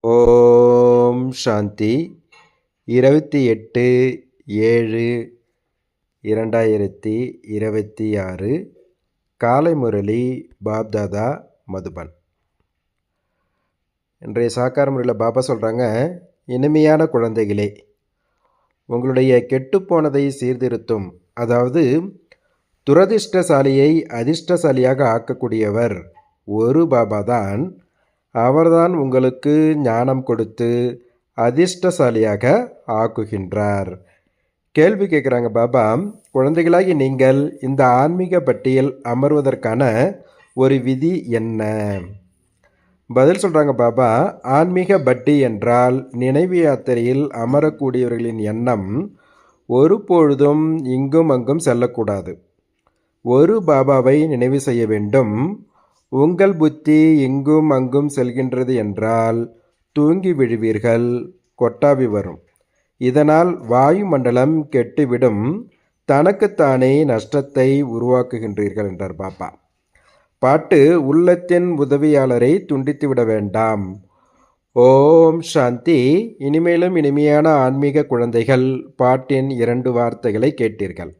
ஓம் சாந்தி. 28/7/2026 காலை முரளி பாப்தாதா மதுபன். இன்றைய சாக்கார முறையில் பாபா சொல்கிறாங்க, இனிமையான குழந்தைகளே, உங்களுடைய கெட்டுப்போனதை சீர்திருத்தும், அதாவது துரதிர்ஷ்டசாலியை அதிர்ஷ்டசாலியாக ஆக்கக்கூடியவர் ஒரு பாபா தான். அவர்தான் உங்களுக்கு ஞானம் கொடுத்து அதிர்ஷ்டசாலியாக ஆக்குகின்றார். கேள்வி கேட்குறாங்க பாபா, குழந்தைகளாகி நீங்கள் இந்த ஆன்மீக பட்டியல் அமர்வதற்கான ஒரு விதி என்ன? பதில் சொல்கிறாங்க பாபா, ஆன்மீக பட்டி என்றால் நினைவு யாத்திரையில் அமரக்கூடியவர்களின் எண்ணம் ஒருபொழுதும் இங்கும் அங்கும் செல்லக்கூடாது. ஒரு பாபாவை நினைவு செய்ய வேண்டும். உங்கள் புத்தி இங்கும் அங்கும் செல்கின்றது என்றால் தூங்கி விழுவீர்கள், கொட்டாவி வரும். இதனால் வாயு மண்டலம் கெட்டுவிடும், தனக்குத்தானே நஷ்டத்தை உருவாக்குகின்றீர்கள் என்றார் பாபா. பாட்டு, உள்ளத்தின் உதவியாளரை துண்டித்துவிட வேண்டாம். ஓம் சாந்தி. இனிமேலும் இனிமையான ஆன்மீக குழந்தைகள், பாட்டின் 2 வார்த்தைகளை கேட்டீர்கள்.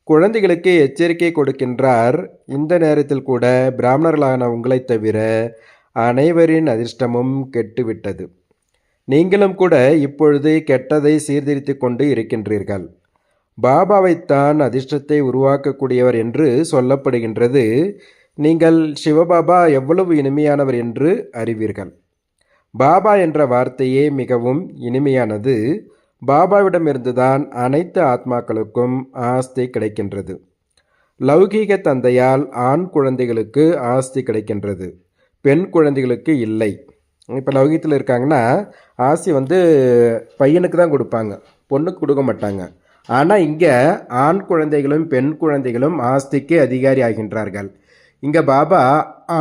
குழந்தைகளுக்கு எச்சரிக்கை கொடுக்கின்றார். இந்த நேரத்தில் கூட பிராமணர்களான உங்களைத் தவிர அனைவரின் அதிர்ஷ்டமும் கெட்டுவிட்டது. நீங்களும் கூட இப்பொழுது கெட்டதை சீர்திருத்தி கொண்டு இருக்கின்றீர்கள். பாபாவைத்தான் அதிர்ஷ்டத்தை உருவாக்கக்கூடியவர் என்று சொல்லப்படுகின்றது. நீங்கள் சிவபாபா எவ்வளவு இனிமையானவர் என்று அறிவீர்கள். பாபா என்ற வார்த்தையே மிகவும் இனிமையானது. பாபாவிடமிருந்துதான் அனைத்து ஆத்மாக்களுக்கும் ஆஸ்தி கிடைக்கின்றது. லௌகீக தந்தையால் ஆண் குழந்தைகளுக்கு ஆஸ்தி கிடைக்கின்றது, பெண் குழந்தைகளுக்கு இல்லை. இப்போ லௌகீகத்தில் இருக்காங்கன்னா ஆஸ்தி பையனுக்கு தான் கொடுப்பாங்க, பொண்ணுக்கு கொடுக்க மாட்டாங்க. ஆனால் இங்கே ஆண் குழந்தைகளும் பெண் குழந்தைகளும் ஆஸ்திக்கு அதிகாரி ஆகின்றார்கள். இங்கே பாபா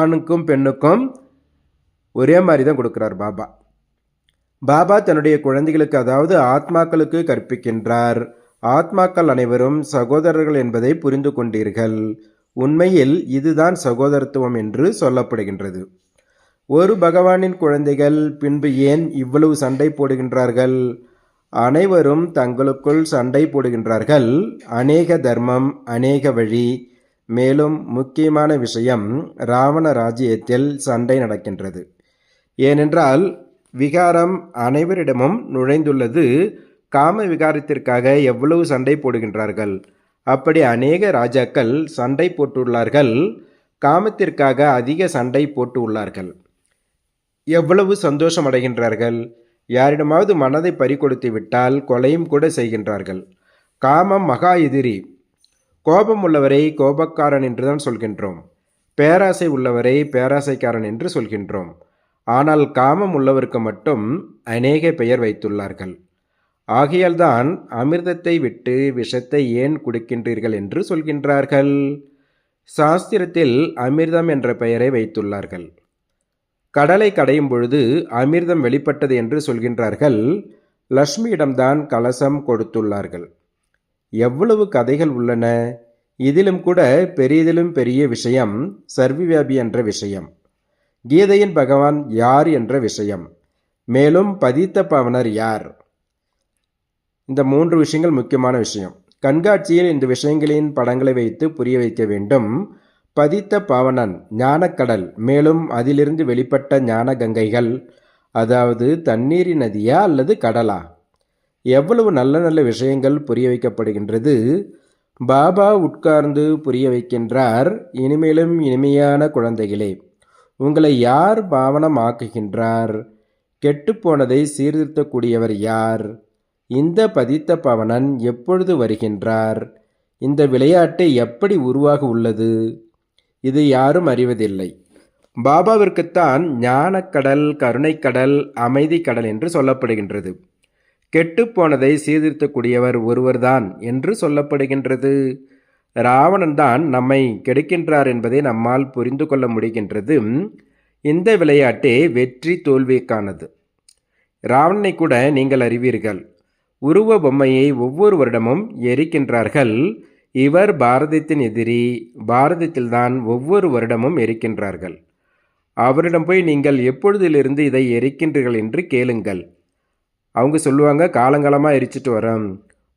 ஆணுக்கும் பெண்ணுக்கும் ஒரே மாதிரி தான் கொடுக்குறார் பாபா. பாபா தன்னுடைய குழந்தைகளுக்கு, அதாவது ஆத்மாக்களுக்கு கற்பிக்கின்றார். ஆத்மாக்கள் அனைவரும் சகோதரர்கள் என்பதை புரிந்து கொண்டீர்கள். உண்மையில் இதுதான் சகோதரத்துவம் என்று சொல்லப்படுகின்றது. ஒரு பகவானின் குழந்தைகள் பின்பு ஏன் இவ்வளவு சண்டை போடுகின்றார்கள்? அனைவரும் தங்களுக்குள் சண்டை போடுகின்றார்கள். அநேக தர்மம், அநேக வழி. மேலும் முக்கியமான விஷயம், ராவண ராஜ்யத்தில் சண்டை நடக்கின்றது. ஏனென்றால் விகாரம் அனைவரிடமும் நுழைந்துள்ளது. காம விகாரத்திற்காக எவ்வளவு சண்டை போடுகின்றார்கள்? அப்படி அநேக ராஜாக்கள் சண்டை போட்டுள்ளார்கள். காமத்திற்காக அதிக சண்டை போட்டு உள்ளார்கள். எவ்வளவு சந்தோஷம் அடைகின்றார்கள்? யாரிடமாவது மனதை பறிகொடுத்து விட்டால் கொலையும் கூட செய்கின்றார்கள். காமம் மகா எதிரி. கோபம் உள்ளவரை கோபக்காரன் என்றுதான் சொல்கின்றோம். பேராசை உள்ளவரை பேராசைக்காரன் என்று சொல்கின்றோம். ஆனால் காமம் உள்ளவருக்கு மட்டும் அநேக பெயர் வைத்துள்ளார்கள். ஆகையால்தான் அமிர்தத்தை விட்டு விஷத்தை ஏன் குடிக்கின்றீர்கள் என்று சொல்கின்றார்கள். சாஸ்திரத்தில் அமிர்தம் என்ற பெயரை வைத்துள்ளார்கள். கடலை கடையும் பொழுது அமிர்தம் வெளிப்பட்டது என்று சொல்கின்றார்கள். லக்ஷ்மியிடம்தான் கலசம் கொடுத்துள்ளார்கள். எவ்வளவு கதைகள் உள்ளன! இதிலும் கூட பெரியதிலும் பெரிய விஷயம் சர்வவியாபி என்ற விஷயம், கீதையின் பகவான் யார் என்ற விஷயம், மேலும் பதித்த பாவனர் யார். இந்த 3 விஷயங்கள் முக்கியமான விஷயம். கண்காட்சியில் இந்த விஷயங்களின் படங்களை வைத்து புரிய வைக்க வேண்டும். பதித்த பாவனன் ஞானக்கடல், மேலும் அதிலிருந்து வெளிப்பட்ட ஞான கங்கைகள், அதாவது தண்ணீரி நதியா அல்லது கடலா? எவ்வளவு நல்ல நல்ல விஷயங்கள் புரிய வைக்கப்படுகின்றது. பாபா உட்கார்ந்து புரிய வைக்கின்றார். இனிமேலும் இனிமையான குழந்தைகளே, உங்களை யார் பாவனம் ஆக்குகின்றார்? கெட்டுப்போனதை சீர்திருத்தக்கூடியவர் யார்? இந்த பதித்த பாவனன் எப்பொழுது வருகின்றார்? இந்த விளையாட்டு எப்படி உருவாக உள்ளது? இது யாரும் அறிவதில்லை. பாபாவிற்குத்தான் ஞானக்கடல், கருணைக்கடல், அமைதி கடல் என்று சொல்லப்படுகின்றது. கெட்டுப்போனதை சீர்திருத்தக்கூடியவர் ஒருவர்தான் என்று சொல்லப்படுகின்றது. ராவணன் தான் நம்மை கெடுக்கின்றார் என்பதை நம்மால் புரிந்து கொள்ள முடிகின்றது. இந்த விளையாட்டே வெற்றி தோல்விக்கானது. ராவணனை கூட நீங்கள் அறிவீர்கள். உருவ பொம்மையை ஒவ்வொரு வருடமும் எரிக்கின்றார்கள். இவர் பாரதத்தின் எதிரி. பாரதத்தில்தான் ஒவ்வொரு வருடமும் எரிக்கின்றார்கள். அவரிடம் போய் நீங்கள் எப்பொழுதிலிருந்து இதை எரிக்கின்றீர்கள் என்று கேளுங்கள். அவங்க சொல்லுவாங்க, காலங்காலமாக எரிச்சிட்டு வரோம்,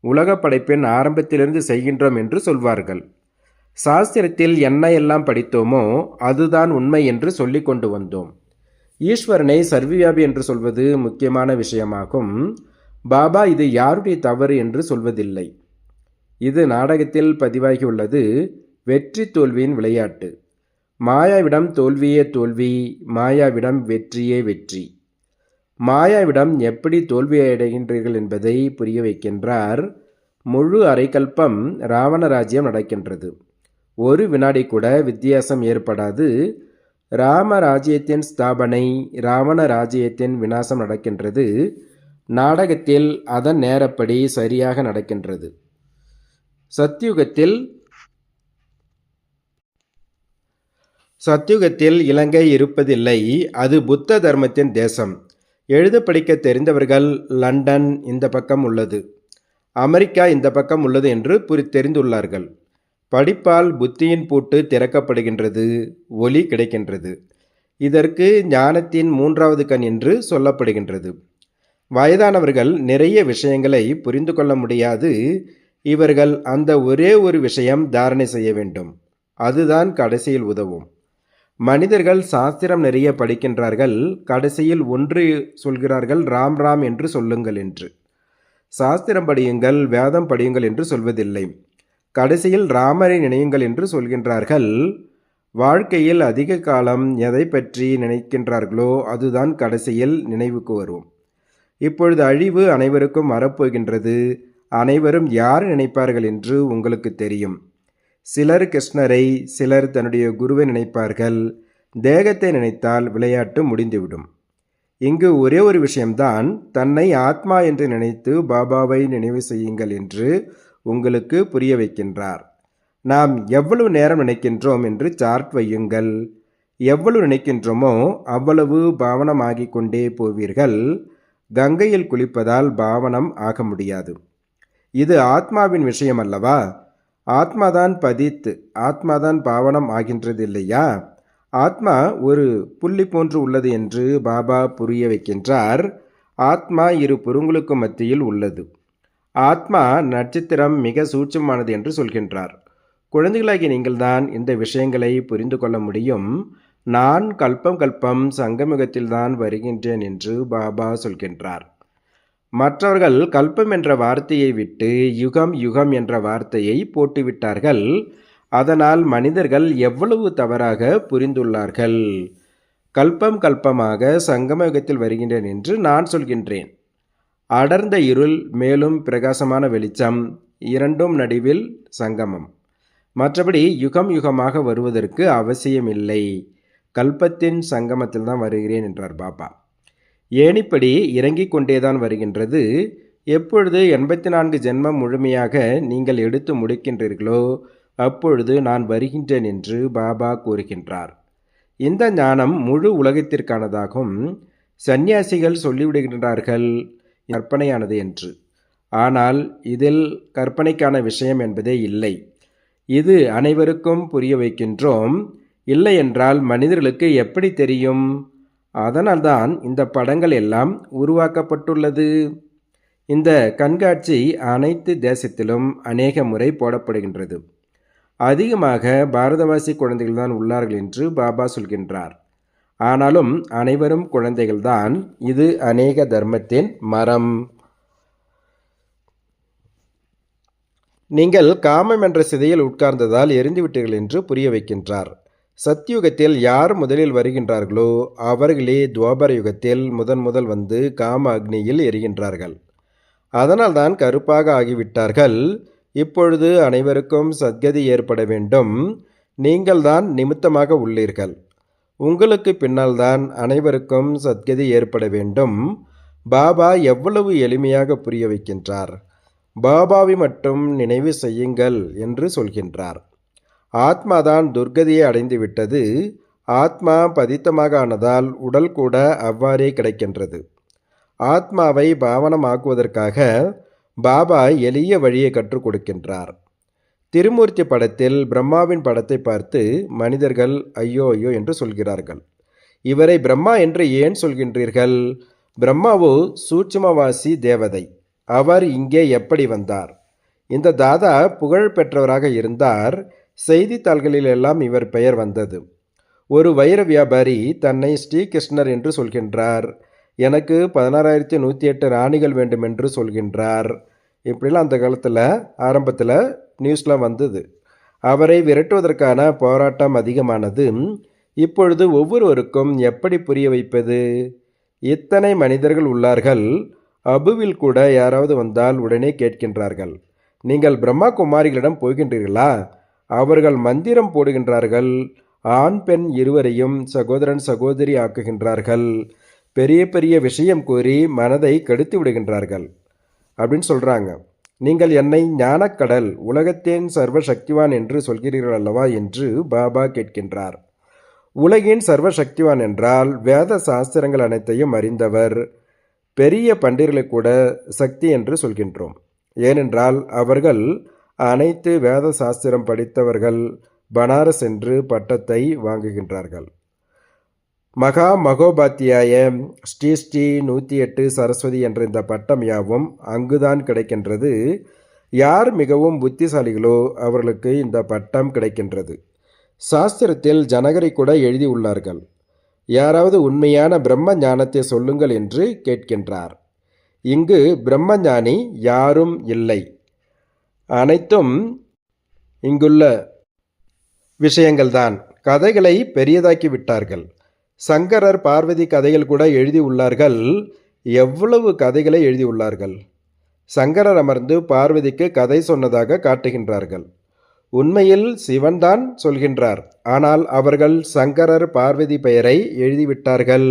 உலக படைப்பின் ஆரம்பத்திலிருந்து செய்கின்றோம் என்று சொல்வார்கள். சாஸ்திரத்தில் என்ன எல்லாம் படித்தோமோ அதுதான் உண்மை என்று சொல்லி கொண்டு வந்தோம். ஈஸ்வரனை சர்வவியாபி என்று சொல்வது முக்கியமான விஷயமாகும். பாபா இது யாருடைய தவறு என்று சொல்வதில்லை. இது நாடகத்தில் பதிவாகியுள்ளது வெற்றி தோல்வியின் விளையாட்டு. மாயாவிடம் தோல்வியே தோல்வி, மாயாவிடம் வெற்றியே வெற்றி. மாயாவிடம் எப்படி தோல்வியடைகின்றீர்கள் என்பதை புரிய வைக்கின்றார். முழு அரைக்கல்பம் ராவண ராஜ்யம் நடக்கின்றது. ஒரு வினாடி கூட வித்தியாசம் ஏற்படாது. ராமராஜ்யத்தின் ஸ்தாபனை, ராவண ராஜ்யத்தின் விநாசம் நடக்கின்றது. நாடகத்தில் அதன் நேரப்படி சரியாக நடக்கின்றது. சத்யுகத்தில் இலங்கை இருப்பதில்லை. அது புத்த தர்மத்தின் தேசம். எழுத படிக்க தெரிந்தவர்கள் லண்டன் இந்த பக்கம் உள்ளது, அமெரிக்கா இந்த பக்கம் உள்ளது என்று தெரிந்துள்ளார்கள். படிப்பால் புத்தியின் பூட்டு திறக்கப்படுகின்றது, ஒளி கிடைக்கின்றது. இதற்கு ஞானத்தின் மூன்றாவது கண் என்று சொல்லப்படுகின்றது. வயதானவர்கள் நிறைய விஷயங்களை புரிந்து கொள்ள முடியாது. இவர்கள் அந்த ஒரே ஒரு விஷயம் தாரணை செய்ய வேண்டும். அதுதான் கடைசியில் உதவும். மனிதர்கள் சாஸ்திரம் நிறைய படிக்கின்றார்கள். கடைசியில் ஒன்று சொல்கிறார்கள், ராம் ராம் என்று சொல்லுங்கள் என்று. சாஸ்திரம் படியுங்கள், வேதம் படியுங்கள் என்று சொல்வதில்லை. கடைசியில் ராமரை நினையுங்கள் என்று சொல்கின்றார்கள். வாழ்க்கையில் அதிக காலம் எதை பற்றி நினைக்கின்றார்களோ அதுதான் கடைசியில் நினைவுக்கு வரும். இப்பொழுது அழிவு அனைவருக்கும் வரப்போகின்றது. அனைவரும் யார் நினைப்பார்கள் என்று உங்களுக்கு தெரியும். சிலர் கிருஷ்ணரை, சிலர் தன்னுடைய குருவை நினைப்பார்கள். தேகத்தை நினைத்தால் விளையாட்டு முடிந்துவிடும். இங்கு ஒரே ஒரு விஷயம்தான், தன்னை ஆத்மா என்று நினைத்து பாபாவை நினைவு செய்யுங்கள் என்று உங்களுக்கு புரிய வைக்கின்றார். நாம் எவ்வளவு நேரம் நினைக்கின்றோம் என்று சார்ட் வையுங்கள். எவ்வளவு நினைக்கின்றோமோ அவ்வளவு பாவனமாகிக் கொண்டே போவீர்கள். கங்கையில் குளிப்பதால் பாவனம் ஆக முடியாது. இது ஆத்மாவின் விஷயம் அல்லவா? ஆத்மாதான் பதித்து, ஆத்மாதான் பாவனம் ஆகின்றது இல்லையா? ஆத்மா ஒரு புள்ளி போன்று உள்ளது என்று பாபா புரிய வைக்கின்றார். ஆத்மா இரு புருங்களுக்கு மத்தியில் உள்ளது. ஆத்மா நட்சத்திரம் மிக சூட்சமானது என்று சொல்கின்றார். குழந்தைகளாகிய நீங்கள்தான் இந்த விஷயங்களை புரிந்து கொள்ள முடியும். நான் கல்பம் சங்கமுகத்தில்தான் வருகின்றேன் என்று பாபா சொல்கின்றார். மற்றவர்கள் கல்பம் என்ற வார்த்தையை விட்டு யுகம் யுகம் என்ற வார்த்தையை போட்டுவிட்டார்கள். அதனால் மனிதர்கள் எவ்வளவு தவறாக புரிந்துள்ளார்கள். கல்பமாக சங்கமயுகத்தில் வருகின்றேன் என்று நான் சொல்கின்றேன். அடர்ந்த இருள் மேலும் பிரகாசமான வெளிச்சம், இரண்டும் நடுவில் சங்கமம். மற்றபடி யுகம் யுகமாக வருவதற்கு அவசியமில்லை. கல்பத்தின் சங்கமத்தில் தான் வருகிறேன் என்றார் பாபா. ஏணிப்படி இறங்கிக் கொண்டேதான் வருகின்றது. எப்பொழுது 84 ஜென்மம் முழுமையாக நீங்கள் எடுத்து முடிக்கின்றீர்களோ அப்பொழுது நான் வருகின்றேன் என்று பாபா கூறுகின்றார். இந்த ஞானம் முழு உலகத்திற்கானதாகும். சந்நியாசிகள் சொல்லிவிடுகின்றார்கள் கற்பனையானது என்று. ஆனால் இதில் கற்பனைக்கான விஷயம் என்பதே இல்லை. இது அனைவருக்கும் புரிய வைக்கின்றோம். இல்லை என்றால் மனிதர்களுக்கு எப்படி தெரியும்? அதனால்தான் இந்த படங்கள் எல்லாம் உருவாக்கப்பட்டுள்ளது. இந்த கண்காட்சி அனைத்து தேசத்திலும் அநேக முறை போடப்படுகின்றது. அதிகமாக பாரதவாசி குழந்தைகள்தான் உள்ளார்கள் என்று பாபா சொல்கின்றார். ஆனாலும் அனைவரும் குழந்தைகள்தான். இது அநேக தர்மத்தின் மரம். நீங்கள் காமம் என்ற சிதையில் உட்கார்ந்ததால் எரிந்துவிட்டீர்கள் என்று புரிய வைக்கின்றார். சத்யுகத்தில் யார் முதலில் வருகின்றார்களோ அவர்களே துவாபர யுகத்தில் முதல் வந்து காம அக்னியில் எரிகின்றார்கள். அதனால்தான் கருப்பாக ஆகிவிட்டார்கள். இப்பொழுது அனைவருக்கும் சத்கதி ஏற்பட வேண்டும். நீங்கள்தான் நிமித்தமாக உள்ளீர்கள். உங்களுக்கு பின்னால் தான் அனைவருக்கும் சத்கதி ஏற்பட வேண்டும். பாபா எவ்வளவு எளிமையாக புரிய வைக்கின்றார். பாபாவை மட்டும் நினைவு செய்யுங்கள் என்று சொல்கின்றார். ஆத்மாதான் துர்கதியை அடைந்து விட்டது. ஆத்மா பதித்தமாக ஆனதால் உடல் கூட அவ்வாறே கிடைக்கின்றது. ஆத்மாவை பாவனமாக்குவதற்காக பாபா எளிய வழியை கற்றுக் கொடுக்கின்றார். திருமூர்த்தி படத்தில் பிரம்மாவின் படத்தை பார்த்து மனிதர்கள் ஐயோ ஐயோ என்று சொல்கிறார்கள். இவரை பிரம்மா என்று ஏன் சொல்கின்றீர்கள்? பிரம்மாவோ சூட்சுமவாசி தேவதை. அவர் இங்கே எப்படி வந்தார்? இந்த தாதா புகழ் பெற்றவராக இருந்தார். செய்தித்தாள்களில் எல்லாம் இவர் பெயர் வந்தது. ஒரு வைர வியாபாரி தன்னை ஸ்ரீகிருஷ்ணர் என்று சொல்கின்றார். எனக்கு 16,108 ராணிகள் வேண்டும் என்று சொல்கின்றார். இப்படிலாம் அந்த காலத்தில் ஆரம்பத்தில் நியூஸ்லாம் வந்தது. அவரை விரட்டுவதற்கான போராட்டம் அதிகமானது. இப்பொழுது ஒவ்வொருவருக்கும் எப்படி புரிய வைப்பது? இத்தனை மனிதர்கள் உள்ளார்கள். அபுவில் கூட யாராவது வந்தால் உடனே கேட்கின்றார்கள், நீங்கள் பிரம்மா குமாரிகளிடம் போகின்றீர்களா? அவர்கள் மந்திரம் போடுகின்றார்கள். ஆண் பெண் இருவரையும் சகோதரன் சகோதரி ஆக்குகின்றார்கள். பெரிய பெரிய விஷயம் கூறி மனதை கெடுத்து விடுகின்றார்கள் அப்படின்னு சொல்கிறாங்க. நீங்கள் என்னை ஞானக்கடல், உலகத்தின் சர்வசக்திவான் என்று சொல்கிறீர்கள் அல்லவா என்று பாபா கேட்கின்றார். உலகின் சர்வசக்திவான் என்றால் வேத சாஸ்திரங்கள் அனைத்தையும் அறிந்தவர். பெரிய பண்டிதர்களை கூட சக்தி என்று சொல்கின்றோம். ஏனென்றால் அவர்கள் அனைத்து வேத சாஸ்திரம் படித்தவர்கள். பனாரஸ் என்று பட்டத்தை வாங்குகின்றார்கள். மகா மகோபாத்தியாய ஸ்ரீ 108 சரஸ்வதி என்ற இந்த பட்டம் யாவும் அங்குதான் கிடைக்கின்றது. யார் மிகவும் புத்திசாலிகளோ அவர்களுக்கு இந்த பட்டம் கிடைக்கின்றது. சாஸ்திரத்தில் ஜனகரை கூட எழுதியுள்ளார்கள். யாராவது உண்மையான பிரம்ம ஞானத்தை சொல்லுங்கள் என்று கேட்கின்றார். இங்கு பிரம்மஞானி யாரும் இல்லை. அனைத்தும் இங்குள்ள விஷயங்கள்தான். கதைகளை பெரியதாக்கி விட்டார்கள். சங்கரர் பார்வதி கதைகள் கூட எழுதியுள்ளார்கள். எவ்வளவு கதைகளை எழுதியுள்ளார்கள்! சங்கரர் அமர்ந்து பார்வதிக்கு கதை சொன்னதாக காட்டுகின்றார்கள். உண்மையில் சிவன்தான் சொல்கின்றார். ஆனால் அவர்கள் சங்கரர் பார்வதி பெயரை எழுதிவிட்டார்கள்.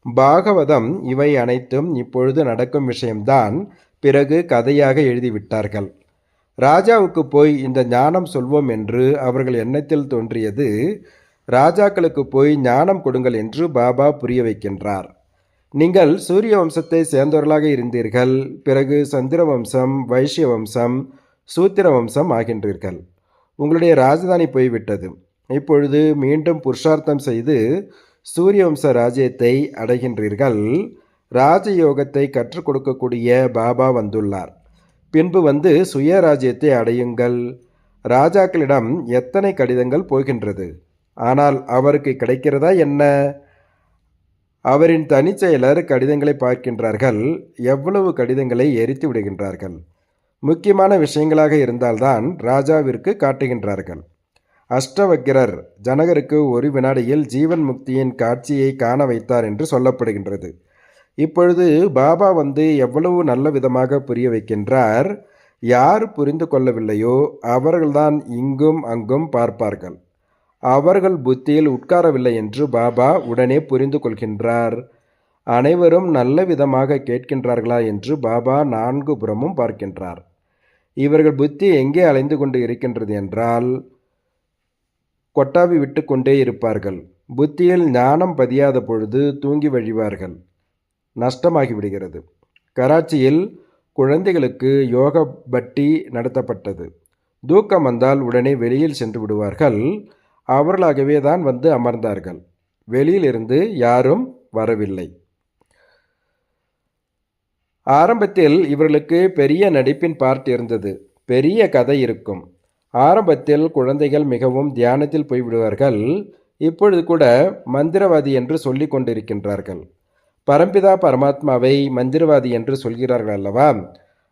பாகவதம் இவை அனைத்தும் இப்பொழுது நடக்கும் விஷயம்தான். பிறகு கதையாக எழுதிவிட்டார்கள். ராஜாவுக்கு போய் இந்த ஞானம் சொல்வோம் என்று அவர்கள் எண்ணத்தில் தோன்றியது. ராஜாக்களுக்கு போய் ஞானம் கொடுங்கள் என்று பாபா புரிய வைக்கின்றார். நீங்கள் சூரிய வம்சத்தை சேர்ந்தவர்களாக இருந்தீர்கள். பிறகு சந்திர வம்சம், வைஷ்ய வம்சம், சூத்திர வம்சம் ஆகின்றீர்கள். உங்களுடைய ராஜதானி போய்விட்டது. இப்பொழுது மீண்டும் புருஷார்த்தம் செய்து சூரிய வம்ச ராஜ்யத்தை அடைகின்றீர்கள். ராஜயோகத்தை கற்றுக் கொடுக்கக்கூடிய பாபா வந்துள்ளார். பின்பு வந்து சுயராஜ்யத்தை அடையுங்கள். ராஜாக்களிடம் எத்தனை கடிதங்கள் போகின்றது. ஆனால் அவருக்கு கிடைக்கிறதா என்ன? அவரின் தனிச்செயலர் கடிதங்களை பார்க்கின்றார்கள். எவ்வளவு கடிதங்களை எரித்து விடுகின்றார்கள். முக்கியமான விஷயங்களாக இருந்தால்தான் ராஜாவிற்கு காட்டுகின்றார்கள். அஷ்டவக்கிரர் ஜனகருக்கு ஒரு வினாடியில் ஜீவன் முக்தியின் காட்சியை காண வைத்தார் என்று சொல்லப்படுகின்றது. இப்பொழுது பாபா வந்து எவ்வளவு நல்ல விதமாக புரிய வைக்கின்றார். யார் புரிந்து கொள்ளவில்லையோ அவர்கள்தான் இங்கும் அங்கும் பார்ப்பார்கள். அவர்கள் புத்தியில் உட்காரவில்லை என்று பாபா உடனே புரிந்து கொள்கின்றார். அனைவரும் நல்ல விதமாக கேட்கின்றார்களா என்று பாபா 4 புறமும் பார்க்கின்றார். இவர்கள் புத்தி எங்கே அலைந்து கொண்டு இருக்கின்றது என்றால் கொட்டாவி விட்டு கொண்டே இருப்பார்கள். புத்தியில் ஞானம் பதியாத பொழுது தூங்கி வழிவார்கள். நஷ்டமாகிவிடுகிறது. கராச்சியில் குழந்தைகளுக்கு யோக பட்டி நடத்தப்பட்டது. தூக்கம் வந்தால் உடனே வெளியில் சென்று விடுவார்கள். அவர்களாகவே தான் வந்து அமர்ந்தார்கள். வெளியில் இருந்து யாரும் வரவில்லை. ஆரம்பத்தில் இவர்களுக்கு பெரிய நடிப்பின் பார்ட் இருந்தது. பெரிய கதை இருக்கும். ஆரம்பத்தில் குழந்தைகள் மிகவும் தியானத்தில் போய்விடுவார்கள். இப்பொழுது கூட மந்திரவாதி என்று சொல்லி கொண்டிருக்கின்றார்கள். பரம்பிதா பரமாத்மாவை மந்திரவாதி என்று சொல்கிறார்கள் அல்லவா?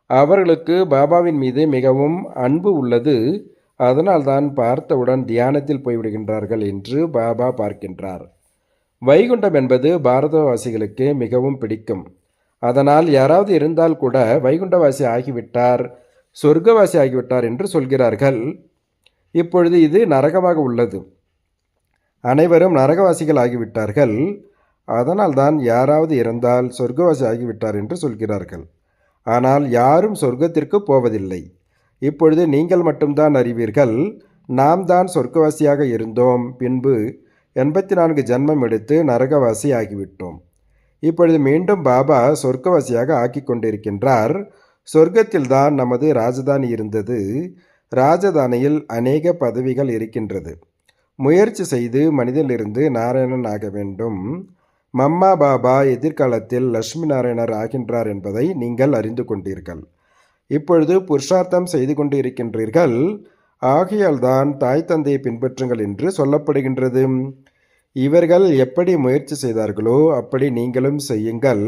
அவர்களுக்கு பாபாவின் மீது மிகவும் அன்பு உள்ளது. அதனால்தான் பார்த்தவுடன் தியானத்தில் போய்விடுகின்றார்கள் என்று பாபா பார்க்கின்றார். வைகுண்டம் என்பது பாரதவாசிகளுக்கு மிகவும் பிடிக்கும். அதனால் யாராவது இருந்தால் கூட வைகுண்டவாசி ஆகிவிட்டார், சொர்க்கவாசி ஆகிவிட்டார் என்று சொல்கிறார்கள். இப்பொழுது இது நரகமாக உள்ளது. அனைவரும் நரகவாசிகள் ஆகிவிட்டார்கள். அதனால்தான் யாராவது இறந்தால் சொர்க்கவாசி ஆகிவிட்டார் என்று சொல்கிறார்கள். ஆனால் யாரும் சொர்க்கத்திற்கு போவதில்லை. இப்பொழுது நீங்கள் மட்டும்தான் அறிவீர்கள். நாம் தான் சொர்க்கவாசியாக இருந்தோம். பின்பு 84 ஜன்மம் எடுத்து நரகவாசி ஆகிவிட்டோம். இப்பொழுது மீண்டும் பாபா சொர்க்கவாசியாக ஆக்கி கொண்டிருக்கின்றார். சொர்க்கத்தில்தான் நமது ராஜதானி இருந்தது. ராஜதானியில் அநேக பதவிகள் இருக்கின்றது. முயற்சி செய்து மனிதனிலிருந்து நாராயணன் ஆக வேண்டும். மம்மா பாபா எதிர்காலத்தில் லட்சுமி நாராயணர் ஆகின்றார் என்பதை நீங்கள் அறிந்து கொண்டீர்கள். இப்பொழுது புருஷார்த்தம் செய்து கொண்டு இருக்கின்றீர்கள். ஆகையால்தான் தாய் தந்தையை பின்பற்றுங்கள் என்று சொல்லப்படுகின்றது. இவர்கள் எப்படி முயற்சி செய்தார்களோ அப்படி நீங்களும் செய்யுங்கள்.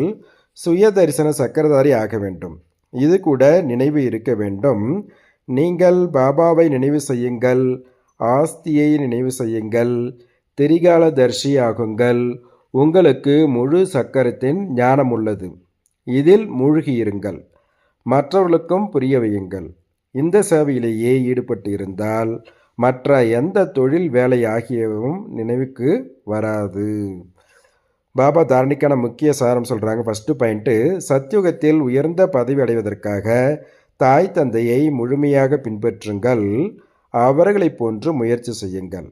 சுய தரிசன சக்கரதாரி ஆக வேண்டும். இது கூட நினைவு இருக்க வேண்டும். நீங்கள் பாபாவை நினைவு செய்யுங்கள், ஆஸ்தியை நினைவு செய்யுங்கள், திரிகாலதர்ஷி ஆகுங்கள். உங்களுக்கு முழு சக்கரத்தின் ஞானம் உள்ளது. இதில் மூழ்கியிருங்கள். மற்றவர்களுக்கும் புரிய வையுங்கள். இந்த சேவையிலேயே ஈடுபட்டு இருந்தால் மற்ற எந்த தொழில் வேலை ஆகியவும் நினைவுக்கு வராது. பாபா தாரணிக்கான முக்கிய சாரம் சொல்கிறாங்க. ஃபஸ்ட்டு பாயிண்ட்டு, சத்யுகத்தில் உயர்ந்த பதவி அடைவதற்காக தாய் தந்தையை முழுமையாக பின்பற்றுங்கள். அவர்களைப் போன்று முயற்சி செய்யுங்கள்.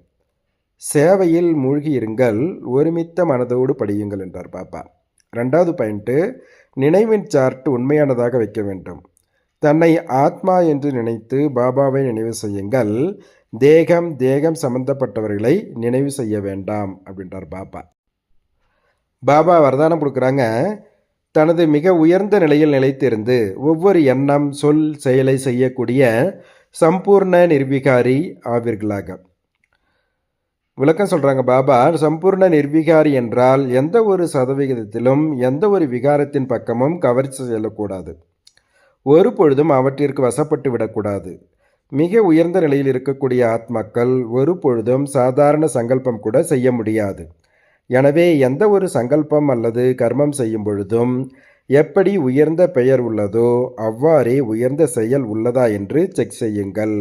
சேவையில் மூழ்கியிருங்கள். ஒருமித்த மனதோடு படியுங்கள் என்றார் பாபா. ரெண்டாவது பாயிண்ட்டு, நினைவின் சார்ட் உண்மையானதாக வைக்க வேண்டும். தன்னை ஆத்மா என்று நினைத்து பாபாவை நினைவு செய்யுங்கள். தேகம் சம்பந்தப்பட்டவர்களை நினைவு செய்ய வேண்டாம் அப்படின்றார் பாபா. பாபா வரதானம் கொடுக்குறாங்க. தனது மிக உயர்ந்த நிலையில் நிலைத்திருந்து ஒவ்வொரு எண்ணம், சொல், செயலை செய்யக்கூடிய சம்பூர்ண நிர்விகாரி ஆவீர்களாக. விளக்கம் சொல்கிறாங்க பாபா. சம்பூர்ண நிர்விகாரி என்றால் எந்த ஒரு சதவிகிதத்திலும் எந்த ஒரு விகாரத்தின் பக்கமும் கவர்ச்சி செல்லக்கூடாது. ஒரு பொழுதும் அவற்றிற்கு வசப்பட்டு விடக்கூடாது. மிக உயர்ந்த நிலையில் இருக்கக்கூடிய ஆத்மாக்கள் ஒரு பொழுதும் சாதாரண சங்கல்பம் கூட செய்ய முடியாது. எனவே எந்த ஒரு சங்கல்பம் அல்லது கர்மம் செய்யும் பொழுதும் எப்படி உயர்ந்த பெயர் உள்ளதோ அவ்வாறே உயர்ந்த செயல் உள்ளதா என்று செக் செய்யுங்கள்.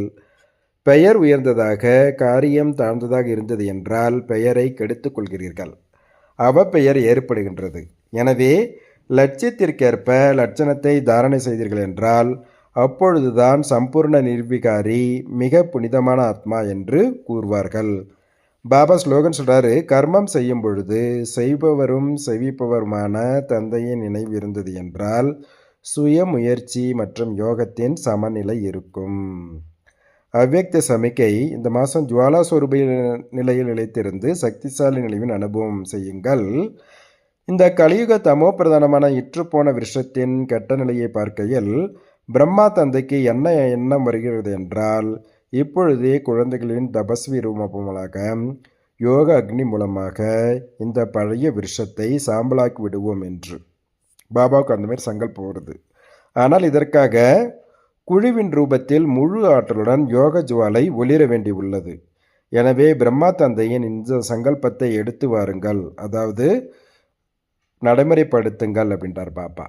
பெயர் உயர்ந்ததாக, காரியம் தாழ்ந்ததாக இருந்தது என்றால் பெயரை கெடுத்துக் கொள்கிறீர்கள். அவப்பெயர் ஏற்படுகின்றது. எனவே லட்சியத்திற்கேற்ப லட்சணத்தை தாரணை செய்தீர்கள் என்றால் அப்பொழுதுதான் சம்பூர்ண நிர்விகாரி, மிக புனிதமான ஆத்மா என்று கூறுவார்கள். பாபா ஸ்லோகன் சொல்கிறாரு, கர்மம் செய்யும் பொழுது செய்பவரும் செவிப்பவருமான தந்தையின் நினைவு இருந்தது என்றால் சுய முயற்சி மற்றும் யோகத்தின் சமநிலை இருக்கும். அவ்யக்த சமிக்கை. இந்த மாதம் ஜுவாலா சொரூப நிலையில் நிலைத்திருந்து சக்திசாலி நிலைவின் அனுபவம் செய்யுங்கள். இந்த கலியுக தமோ பிரதானமான இற்றுப்போன விருஷத்தின் கெட்ட நிலையை பார்க்கையில் பிரம்மா தந்தைக்கு என்ன எண்ணம் வருகிறது என்றால், இப்பொழுதே குழந்தைகளின் தபஸ்வி ரூபமாக யோக அக்னி மூலமாக இந்த பழைய விருஷத்தை சாம்பலாக்கி விடுவோம் என்று. பாபாவுக்கு அந்த மாதிரி சங்கல்பம் வருது. ஆனால் இதற்காக குழுவின் ரூபத்தில் முழு ஆற்றலுடன் யோக ஜுவாலை ஒளிர வேண்டி உள்ளது. எனவே பிரம்மா தந்தையின் இந்த சங்கல்பத்தை எடுத்து வாருங்கள், அதாவது நடைமுறைப்படுத்துங்கள் அப்படின்றார் பாபா.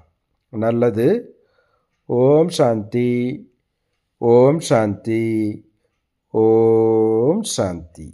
நல்லது. ஓம் சாந்தி, ஓம் சாந்தி, ஓம் சாந்தி.